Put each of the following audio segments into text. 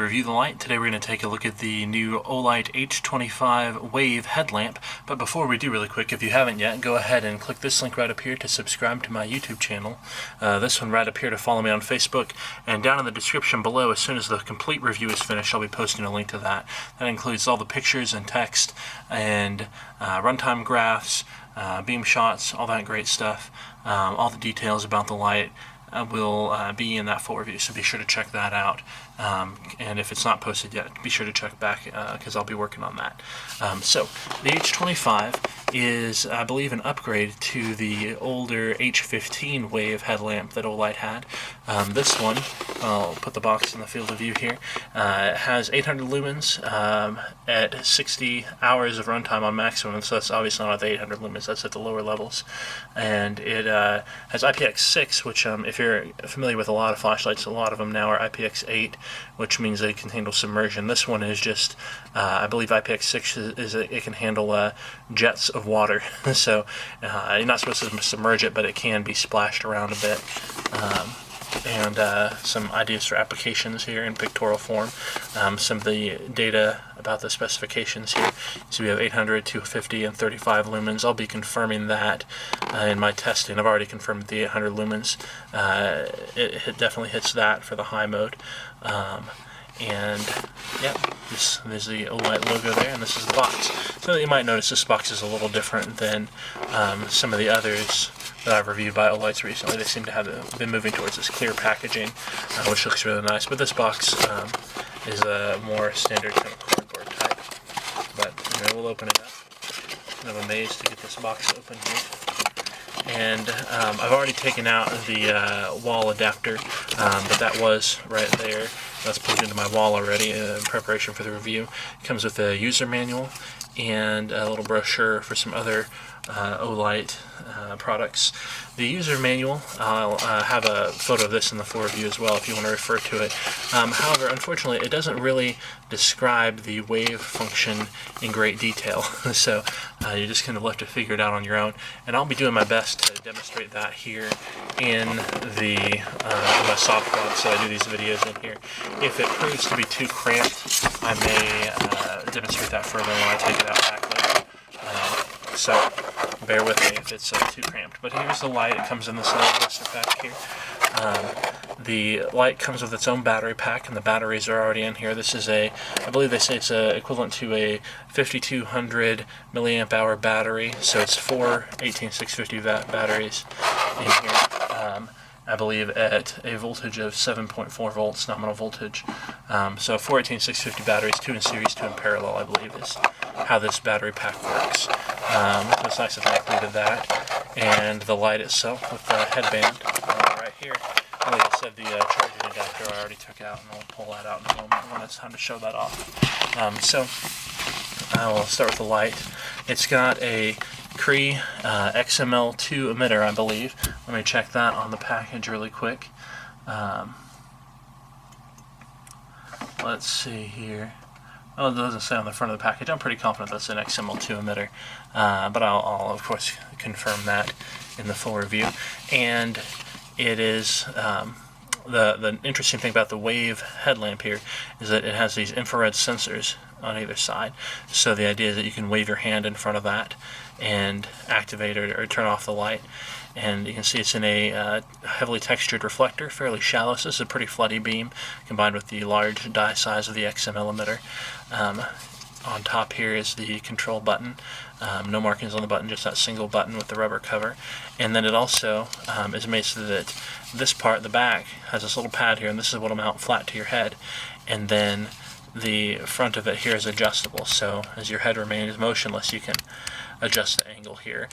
Review the Light. Today we're going to take a look at the new Olight H25 Wave headlamp. But before we do, really quick, if you haven't yet, go ahead and click this link right up here to subscribe to my YouTube channel. This one right up here to follow me on Facebook. And down in the description below, as soon as the complete review is finished, I'll be posting a link to that. That includes all the pictures and text and runtime graphs, beam shots, all that great stuff. All the details about the light will be in that full review, so be sure to check that out. And if it's not posted yet, be sure to check back because I'll be working on that. So the H25 is, I believe, an upgrade to the older H15 Wave headlamp that Olight had. This one, I'll put the box in the field of view here, has 800 lumens at 60 hours of runtime on maximum, so that's obviously not at the 800 lumens, that's at the lower levels. And it has IPX6, which if you're familiar with a lot of flashlights, a lot of them now are IPX8, which means they can handle submersion. This one is just, I believe IPX6 is it can handle jets of water. So you're not supposed to submerge it, but it can be splashed around a bit. And some ideas for applications here in pictorial form. Some of the data about the specifications here. So we have 800, 250, and 35 lumens. I'll be confirming that in my testing. I've already confirmed the 800 lumens. It definitely hits that for the high mode. And yeah, there's the Olight logo there, and this is the box. So you might notice this box is a little different than some of the others that I've reviewed by Olights recently. They seem to have been moving towards this clear packaging, which looks really nice. But this box is a more standard kind of cardboard type. But we'll open it up. I'm amazed to get this box open here. And I've already taken out the wall adapter, but that was right there. That's plugged into my wall already in preparation for the review. It comes with a user manual and a little brochure for some other Olight products. The user manual, I'll have a photo of this in the full review as well if you want to refer to it. However, unfortunately, it doesn't really describe the wave function in great detail, so you just kind of left to figure it out on your own. And I'll be doing my best to demonstrate that here in the my soft box that I do these videos in here. If it proves to be too cramped, I may demonstrate that further when I take it out back later. So bear with me if it's too cramped. But here's the light. It comes in this little blister pack here. The light comes with its own battery pack, and the batteries are already in here. This is I believe they say it's equivalent to a 5200 milliamp hour battery, so it's 4 18650 batteries in here. I believe at a voltage of 7.4 volts nominal voltage. So 4 18650 batteries, 2 in series, 2 in parallel, I believe is how this battery pack works. It's nice that they included that. And the light itself with the headband right here. Like I said, the charging adapter I already took out, and I'll pull that out in a moment when it's time to show that off. So I will start with the light. It's got a Cree XML2 emitter, I believe. Let me check that on the package really quick. Let's see here. Oh, it doesn't say on the front of the package. I'm pretty confident that's an XML2 emitter, but I'll of course confirm that in the full review. And it is the interesting thing about the Wave headlamp here is that it has these infrared sensors on either side. So the idea is that you can wave your hand in front of that and activate or turn off the light. And you can see it's in a heavily textured reflector, fairly shallow. So this is a pretty floody beam combined with the large die size of the XML emitter. On top here is the control button. No markings on the button, just that single button with the rubber cover. And then it also is made so that this part, the back, has this little pad here, and this is what will mount flat to your head. And then the front of it here is adjustable, so as your head remains motionless, you can adjust the angle here.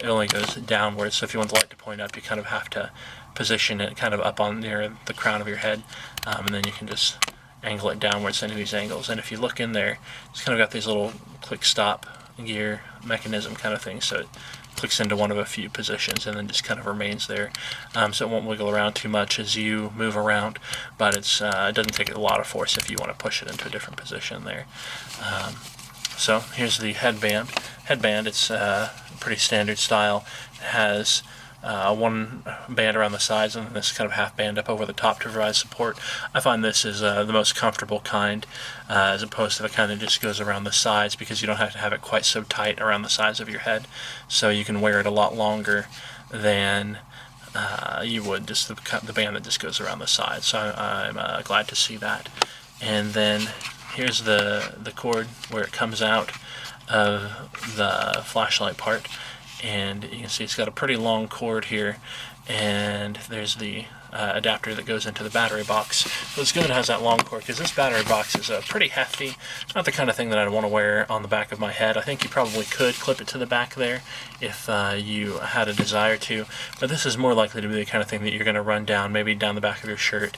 It only goes downwards, so if you want the light to point up, you kind of have to position it kind of up on near the crown of your head, and then you can just angle it downwards into these angles. And if you look in there, it's kind of got these little quick stop gear mechanism kind of thing, so it clicks into one of a few positions and then just kind of remains there. So it won't wiggle around too much as you move around, but it doesn't take a lot of force if you want to push it into a different position there. So here's the headband. It's pretty standard style. It has one band around the sides and this kind of half band up over the top to provide support. I find this is the most comfortable kind, as opposed to the kind that just goes around the sides, because you don't have to have it quite so tight around the sides of your head, so you can wear it a lot longer than you would just the band that just goes around the side. So I'm glad to see that. And then here's the cord where it comes out of the flashlight part, and you can see it's got a pretty long cord here, and there's the adapter that goes into the battery box. So it's good it has that long cord, because this battery box is pretty hefty. Not the kind of thing that I'd want to wear on the back of my head. I think you probably could clip it to the back there if you had a desire to, but this is more likely to be the kind of thing that you're going to run down, maybe down the back of your shirt,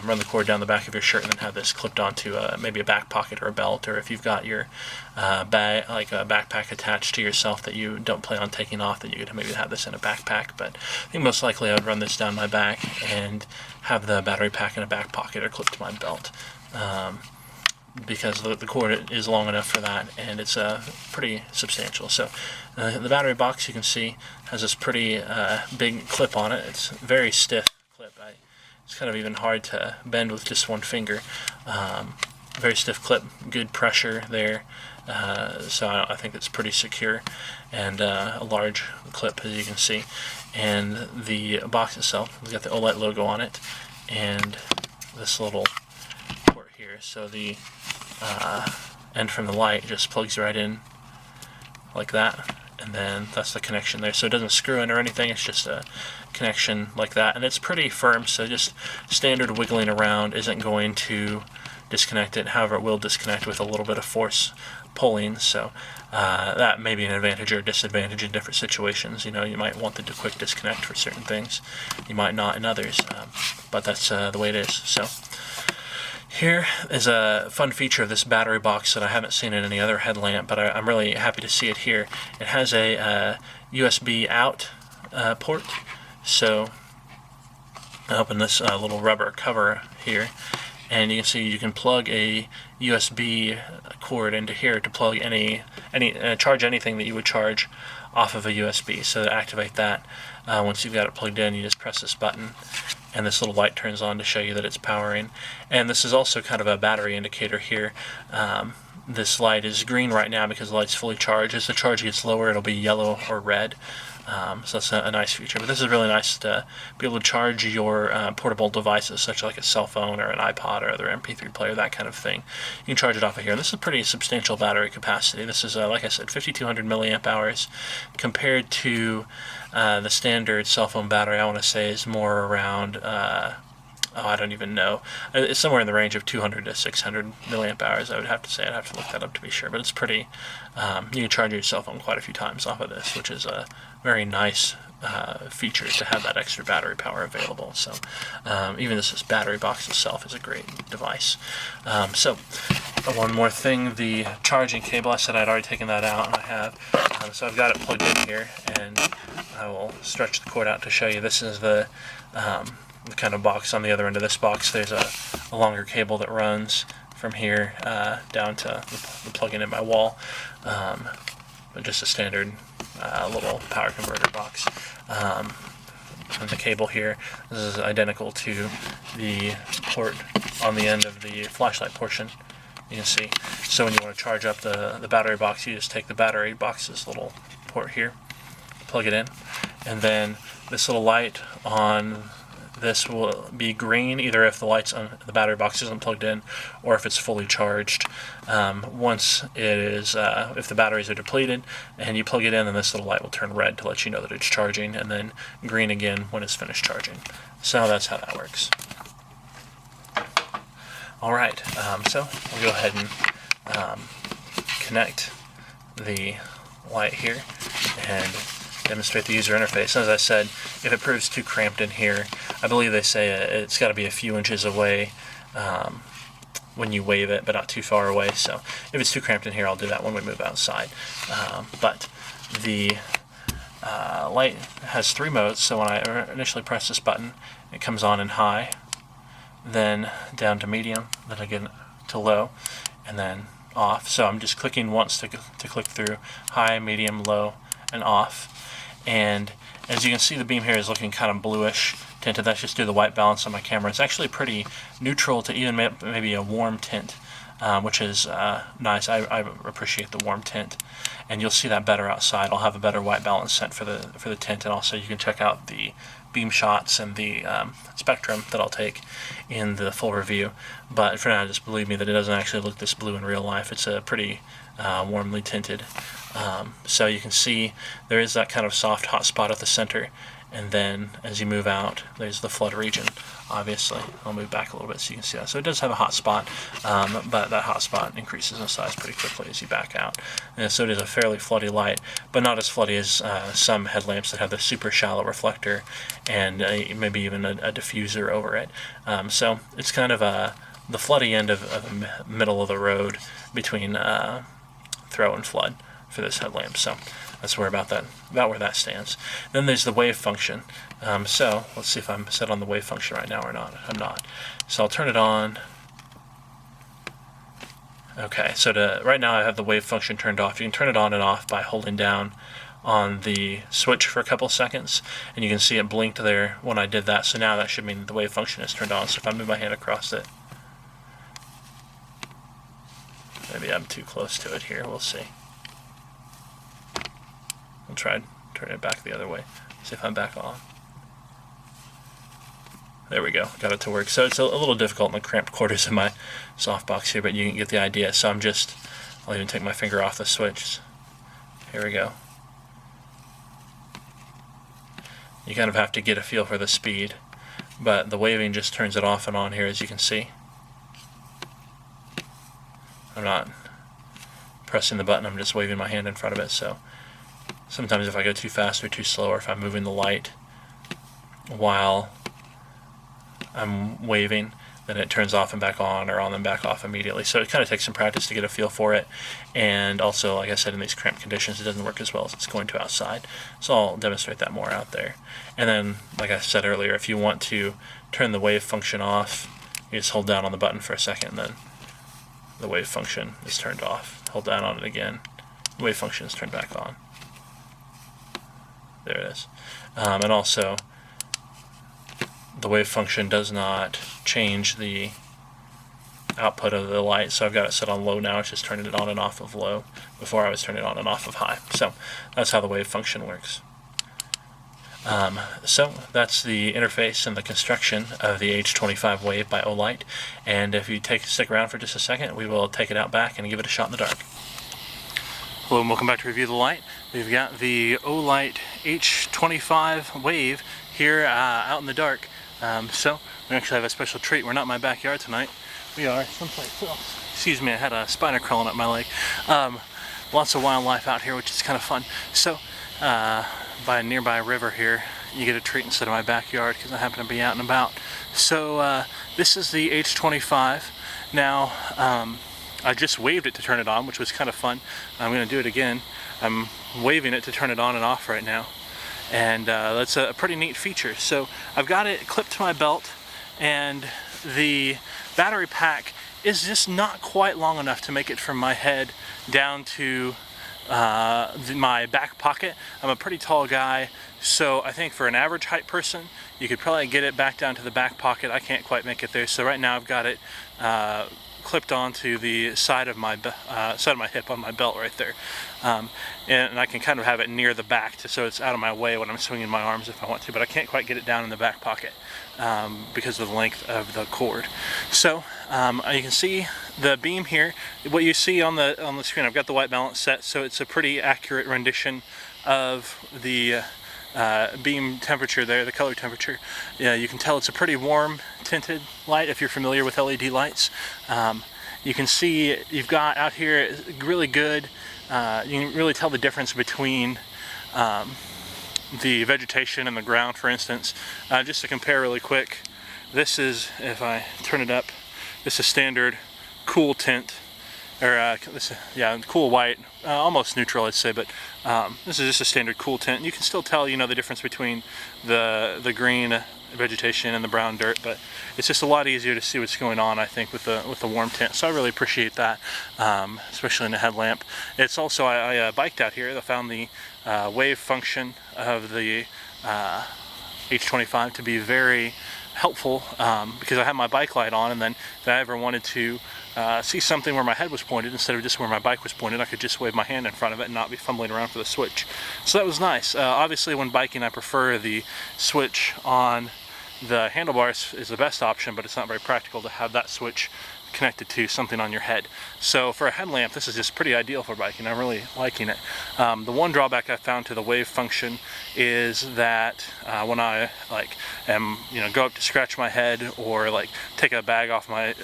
run the cord down the back of your shirt, and then have this clipped onto maybe a back pocket or a belt, or if you've got your bag, like a backpack attached to yourself that you don't plan on taking off, then you could maybe have this in a backpack. But I think most likely I would run this down my back and have the battery pack in a back pocket or clipped to my belt, because the cord is long enough for that, and it's pretty substantial. So the battery box, you can see, has this pretty big clip on it. It's a very stiff clip. It's kind of even hard to bend with just one finger. Very stiff clip, good pressure there, so I think it's pretty secure, and a large clip, as you can see. And the box itself has got the Olight logo on it, and this little port here, so the end from the light just plugs right in like that, and then that's the connection there. So it doesn't screw in or anything, it's just a connection like that, and it's pretty firm, so just standard wiggling around isn't going to disconnect it. However, it will disconnect with a little bit of force pulling, so that may be an advantage or a disadvantage in different situations. You know, you might want the quick disconnect for certain things, you might not in others, but that's the way it is. So here is a fun feature of this battery box that I haven't seen in any other headlamp, but I'm really happy to see it here. It has a USB out port, so I open this little rubber cover here, and you can see you can plug a USB cord into here to plug charge anything that you would charge off of a USB. So to activate that, once you've got it plugged in, you just press this button, and this little light turns on to show you that it's powering. And this is also kind of a battery indicator here. This light is green right now because the light's fully charged. As the charge gets lower, it'll be yellow or red. So that's a nice feature. But this is really nice to be able to charge your portable devices, such like a cell phone or an iPod or other MP3 player, that kind of thing. You can charge it off of here. And this is a pretty substantial battery capacity. This is, like I said, 5,200 milliamp hours, compared to the standard cell phone battery. I want to say is more around, I don't even know. It's somewhere in the range of 200 to 600 milliamp hours, I would have to say. I'd have to look that up to be sure, but it's pretty, you can charge your cell phone quite a few times off of this, which is a very nice feature to have that extra battery power available. So even this battery box itself is a great device. So one more thing, the charging cable, I said I'd already taken that out, and I have. So I've got it plugged in here, and I will stretch the cord out to show you. This is the kind of box. On the other end of this box, there's a longer cable that runs from here down to the plug-in in my wall, but just a standard little power converter box. And the cable here, this is identical to the port on the end of the flashlight portion, you can see. So when you want to charge up the battery box, you just take the battery box's little port here, plug it in, and then this little light on this will be green either if the battery box isn't plugged in, or if it's fully charged. Once it is, if the batteries are depleted and you plug it in, then this little light will turn red to let you know that it's charging, and then green again when it's finished charging. So that's how that works. Alright, so we'll go ahead and connect the light here and demonstrate the user interface. As I said, if it proves too cramped in here, I believe they say it's got to be a few inches away when you wave it, but not too far away. So if it's too cramped in here, I'll do that when we move outside. But the light has 3 modes, so when I initially press this button, it comes on in high, then down to medium, then again to low, and then off. So I'm just clicking once to click through high, medium, low, and off. And as you can see, the beam here is looking kind of bluish tinted. That's just due to the white balance on my camera. It's actually pretty neutral to even maybe a warm tint, which is nice. I appreciate the warm tint, and you'll see that better outside. I'll have a better white balance set for the tint, and also you can check out the beam shots and the spectrum that I'll take in the full review. But for now, just believe me that it doesn't actually look this blue in real life. It's a pretty warmly tinted. So you can see there is that kind of soft hot spot at the center, and then as you move out, there's the flood region. Obviously, I'll move back a little bit so you can see that. So it does have a hot spot, but that hot spot increases in size pretty quickly as you back out. And so it is a fairly floody light, but not as floody as some headlamps that have the super shallow reflector and maybe even a diffuser over it. So it's kind of the floody end of the middle of the road between throw and flood for this headlamp. So that's where about where that stands. Then there's the wave function. So let's see if I'm set on the wave function right now or not. I'm not. So I'll turn it on. Okay, so right now I have the wave function turned off. You can turn it on and off by holding down on the switch for a couple seconds, and you can see it blinked there when I did that. So now that should mean the wave function is turned on. So if I move my hand across it, maybe I'm too close to it here. We'll see. I'll try and turn it back the other way. See if I'm back on. There we go. Got it to work. So it's a little difficult in the cramped quarters of my softbox here, but you can get the idea. So I'll even take my finger off the switch. Here we go. You kind of have to get a feel for the speed, but the waving just turns it off and on here, as you can see. I'm not pressing the button, I'm just waving my hand in front of it. So sometimes if I go too fast or too slow, or if I'm moving the light while I'm waving, then it turns off and back on, or on and back off immediately. So it kind of takes some practice to get a feel for it. And also, like I said, in these cramped conditions, it doesn't work as well as it's going to outside. So I'll demonstrate that more out there. And then, like I said earlier, if you want to turn the wave function off, you just hold down on the button for a second, and then the wave function is turned off. Hold down on it again. The wave function is turned back on. There it is. And also, the wave function does not change the output of the light, so I've got it set on low now. It's just turning it on and off of low. Before I was turning it on and off of high. So that's how the wave function works. So that's the interface and the construction of the H25 Wave by Olight. And if you stick around for just a second, we will take it out back and give it a shot in the dark. Hello and welcome back to Review the Light. We've got the Olight H25 Wave here out in the dark. So we actually have a special treat. We're not in my backyard tonight. We are someplace else. Excuse me, I had a spider crawling up my leg. Lots of wildlife out here, which is kind of fun. So by a nearby river here, you get a treat instead of my backyard because I happen to be out and about. So this is the H25. Now I just waved it to turn it on, which was kind of fun. I'm going to do it again. I'm waving it to turn it on and off right now. And that's a pretty neat feature. So I've got it clipped to my belt, and the battery pack is just not quite long enough to make it from my head down to my back pocket. I'm a pretty tall guy, so I think for an average height person, you could probably get it back down to the back pocket. I can't quite make it there, so right now I've got it clipped onto the side of my hip on my belt right there, and I can kind of have it near the back so it's out of my way when I'm swinging my arms if I want to, but I can't quite get it down in the back pocket because of the length of the cord. So you can see the beam here. What you see on the screen, I've got the white balance set, so it's a pretty accurate rendition of the beam temperature there, the color temperature. Yeah, you can tell it's a pretty warm tinted light if you're familiar with LED lights. You can see you've got out here really good, you can really tell the difference between the vegetation and the ground, for instance. Just to compare really quick, this is, if I turn it up, this is standard cool tint, or cool white, almost neutral I'd say, but this is just a standard cool tint. You can still tell, the difference between the green vegetation and the brown dirt, but it's just a lot easier to see what's going on, I think, with the warm tint. So I really appreciate that, especially in the headlamp. It's also, I biked out here. I found the wave function of the H25 to be very helpful, because I had my bike light on, and then if I ever wanted to see something where my head was pointed instead of just where my bike was pointed, I could just wave my hand in front of it and not be fumbling around for the switch. So that was nice. Obviously when biking I prefer the switch on the handlebars is the best option, but it's not very practical to have that switch connected to something on your head. So for a headlamp, this is just pretty ideal for biking. I'm really liking it. The one drawback I found to the wave function is that when I go up to scratch my head or like take a bag off my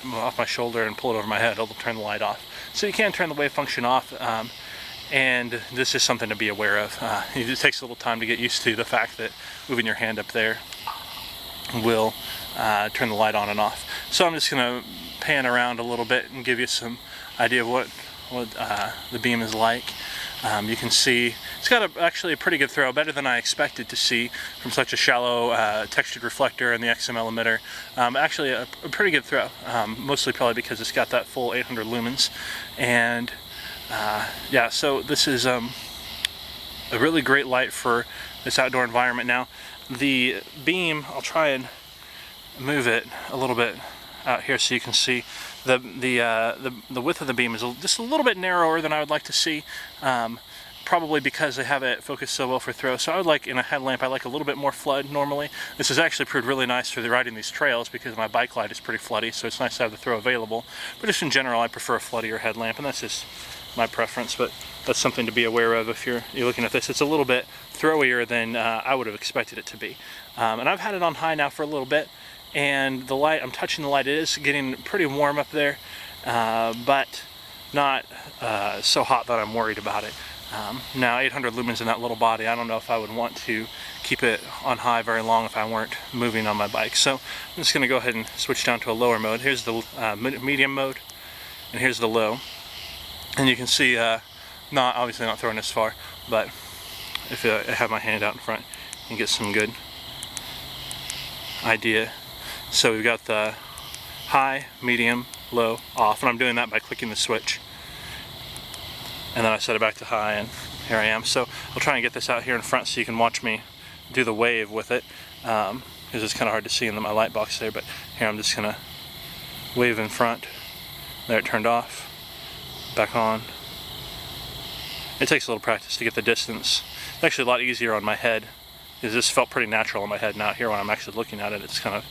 shoulder and pull it over my head, it'll turn the light off. So you can turn the wave function off, and this is something to be aware of. It takes a little time to get used to the fact that moving your hand up there will turn the light on and off. So I'm just going to pan around a little bit and give you some idea of what the beam is like. You can see it's got actually a pretty good throw, better than I expected to see from such a shallow textured reflector and the XML emitter. Actually a pretty good throw, mostly probably because it's got that full 800 lumens. And yeah, so this is a really great light for this outdoor environment. Now the beam, I'll try and move it a little bit out here so you can see the width of the beam is just a little bit narrower than I would like to see, probably because they have it focused so well for throw. So I would like, in a headlamp, I like a little bit more flood normally. This has actually proved really nice for riding these trails because my bike light is pretty floody, so it's nice to have the throw available. But just in general, I prefer a floodier headlamp, and that's just my preference, but that's something to be aware of if you're looking at this. It's a little bit throwier than I would have expected it to be. And I've had it on high now for a little bit, and the light, I'm touching the light, it is getting pretty warm up there, but not so hot that I'm worried about it. Now 800 lumens in that little body, I don't know if I would want to keep it on high very long if I weren't moving on my bike. So I'm just going to go ahead and switch down to a lower mode. Here's the medium mode, and here's the low. And you can see, obviously not throwing this far, but if I have my hand out in front, you can get some good idea. So we've got the high, medium, low, off, and I'm doing that by clicking the switch. And then I set it back to high, and here I am. So I'll try and get this out here in front so you can watch me do the wave with it, because it's kind of hard to see in my light box there, but here I'm just going to wave in front. There, it turned off. Back on. It takes a little practice to get the distance. It's actually a lot easier on my head, because this felt pretty natural on my head. Now here when I'm actually looking at it, it's kind of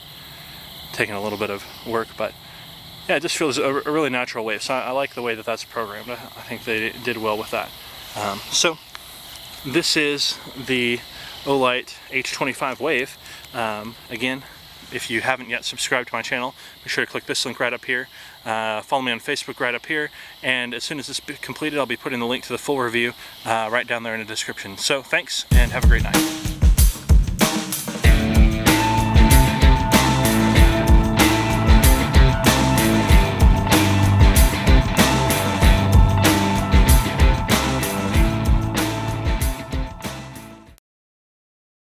taking a little bit of work, but yeah, it just feels a really natural wave. So I like the way that that's programmed. I think they did well with that. So this is the Olight H25 wave. Again, if you haven't yet subscribed to my channel, be sure to click this link right up here. Follow me on Facebook right up here, and as soon as this is completed, I'll be putting the link to the full review right down there in the description. So thanks, and have a great night.